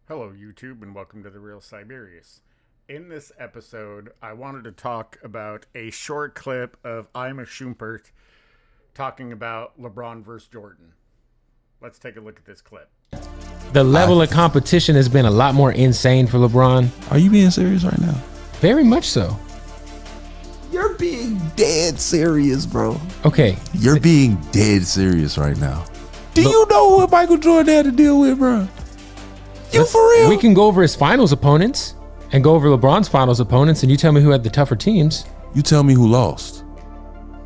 Hello, YouTube, and welcome to The Real Siberius. In this episode, I wanted to talk about a short clip of Iman Shumpert talking about LeBron versus Jordan. Let's take a look at this clip. The level of competition has been a lot more insane for LeBron. Are you being serious right now? Very much so. You're being dead serious, bro. Okay. You're being dead serious right now. Do you know what Michael Jordan had to deal with, bro? You for real? We can go over his finals opponents and go over LeBron's finals opponents, and you tell me who had the tougher teams. You tell me who lost.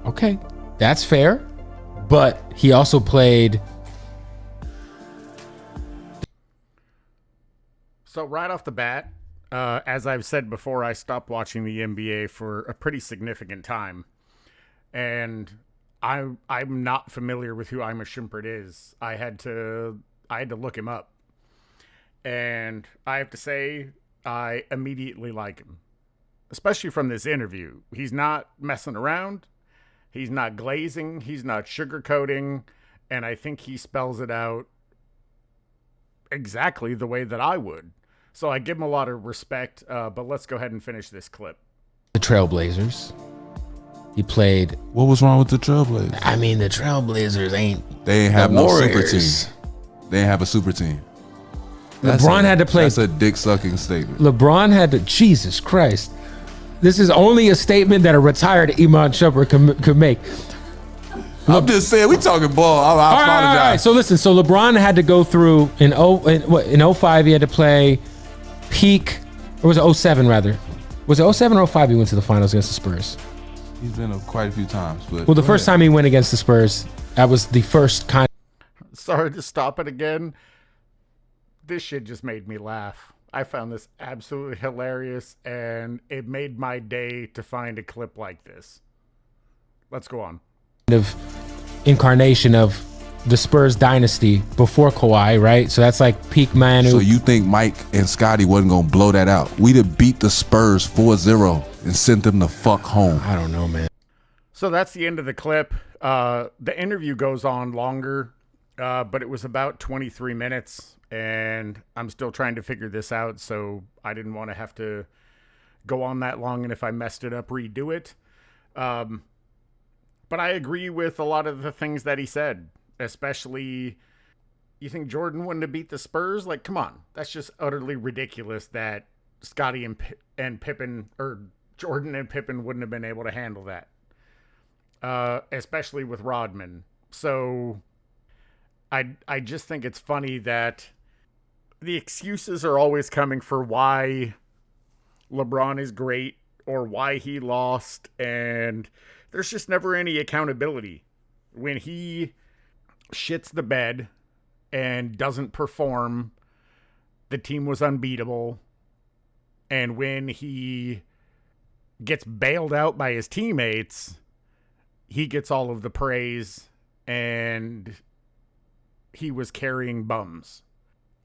Okay, that's fair. But he also played. So right off the bat, as I've said before, I stopped watching the NBA for a pretty significant time. And I'm not familiar with who Iman Shumpert is. I had to look him up. And I have to say, I immediately like him, especially from this interview. He's not messing around. He's not glazing. He's not sugarcoating. And I think he spells it out exactly the way that I would. So I give him a lot of respect, but let's go ahead and finish this clip. The Trailblazers. He played. What was wrong with the Trailblazers? I mean, the Trailblazers ain't. They ain't have no super Warriors. team. They ain't have a super team. LeBron had to play. That's a dick-sucking statement. LeBron had to. Jesus Christ. This is only a statement that a retired Iman Shumpert could make. I'm just saying, we talking ball. I All apologize. right. So listen. So LeBron had to go through in 05 he had to play peak, or was it 07 rather? Was it 07 or 05 he went to the finals against the Spurs? He's been up quite a few times. But Well, the first time he went against the Spurs, that was the first kind. Sorry to stop it again. This shit just made me laugh. I found this absolutely hilarious, and it made my day to find a clip like this. Let's go on. Of incarnation of the Spurs dynasty before Kawhi, right? So that's like peak Manu. So you think Mike and Scotty wasn't going to blow that out? We'd have beat the Spurs 4-0 and sent them the fuck home. I don't know, man. So that's the end of the clip. The interview goes on longer, but it was about 23 minutes, and I'm still trying to figure this out, so I didn't want to have to go on that long, and if I messed it up, redo it. But I agree with a lot of the things that he said, especially, you think Jordan wouldn't have beat the Spurs? Like, come on. That's just utterly ridiculous that Scotty and Pippen, or Jordan and Pippen wouldn't have been able to handle that, especially with Rodman. So I just think it's funny that the excuses are always coming for why LeBron is great or why he lost, and there's just never any accountability. When he shits the bed and doesn't perform, the team was unbeatable. And when he gets bailed out by his teammates, he gets all of the praise, and he was carrying bums.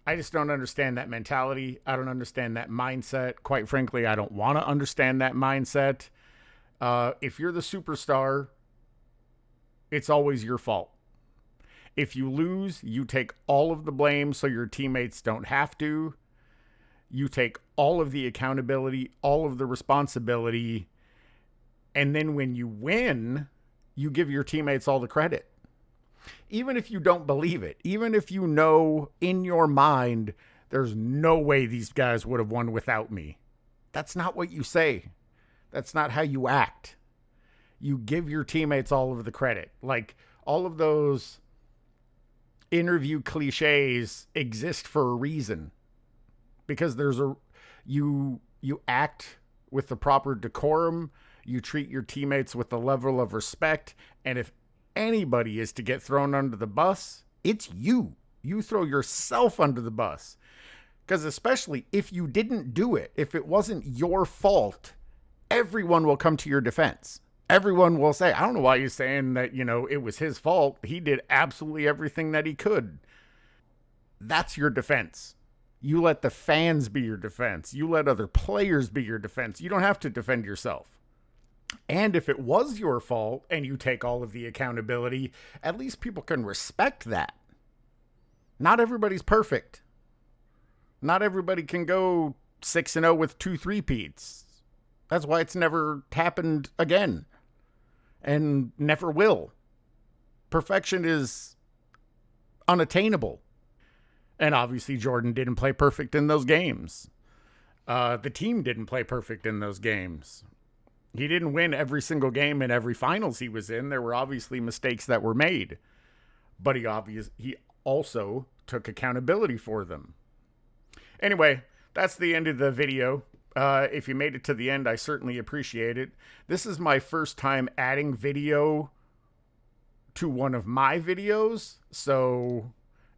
I just don't understand that mentality. I don't understand that mindset. Quite frankly, I don't want to understand that mindset. If you're the superstar, it's always your fault. If you lose, you take all of the blame so your teammates don't have to. You take all of the accountability, all of the responsibility. And then when you win, you give your teammates all the credit. Even if you don't believe it, even if you know in your mind, there's no way these guys would have won without me. That's not what you say. That's not how you act. You give your teammates all of the credit. Like, all of those interview cliches exist for a reason. Because you act with the proper decorum, you treat your teammates with the level of respect, and if anybody is to get thrown under the bus, it's you. You throw yourself under the bus. Because especially if you didn't do it, if it wasn't your fault, everyone will come to your defense. Everyone will say, I don't know why you're saying that, it was his fault. He did absolutely everything that he could. That's your defense. You let the fans be your defense. You let other players be your defense. You don't have to defend yourself. And if it was your fault and you take all of the accountability, at least people can respect that. Not everybody's perfect. Not everybody can go 6-0 with 2 3-peats. That's why it's never happened again and never will. Perfection is unattainable. And obviously Jordan didn't play perfect in those games. The team didn't play perfect in those games. He didn't win every single game in every finals he was in. There were obviously mistakes that were made. But he also took accountability for them. Anyway, that's the end of the video. If you made it to the end, I certainly appreciate it. This is my first time adding video to one of my videos. So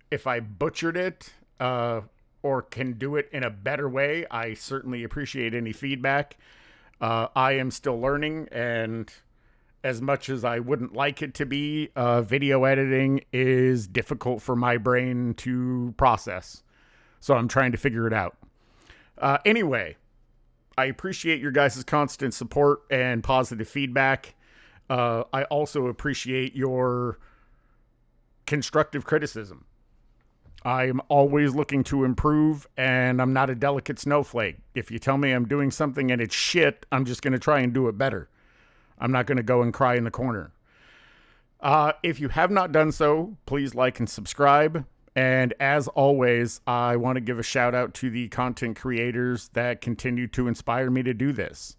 if I butchered it or can do it in a better way, I certainly appreciate any feedback. I am still learning, and as much as I wouldn't like it to be, video editing is difficult for my brain to process. So I'm trying to figure it out. Anyway, I appreciate your guys' constant support and positive feedback. I also appreciate your constructive criticism. I'm always looking to improve, and I'm not a delicate snowflake. If you tell me I'm doing something and it's shit, I'm just going to try and do it better. I'm not going to go and cry in the corner. If you have not done so, please like and subscribe. And as always, I want to give a shout out to the content creators that continue to inspire me to do this.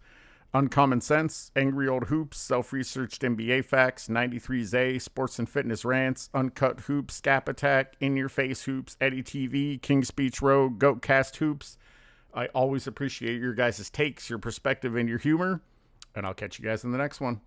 Uncommon Sense, Angry Old Hoops, Self-Researched NBA Facts, 93Z, Sports and Fitness Rants, Uncut Hoops, Scap Attack, In Your Face Hoops, Eddie TV, King Speech Row, Goatcast Hoops. I always appreciate your guys' takes, your perspective, and your humor. And I'll catch you guys in the next one.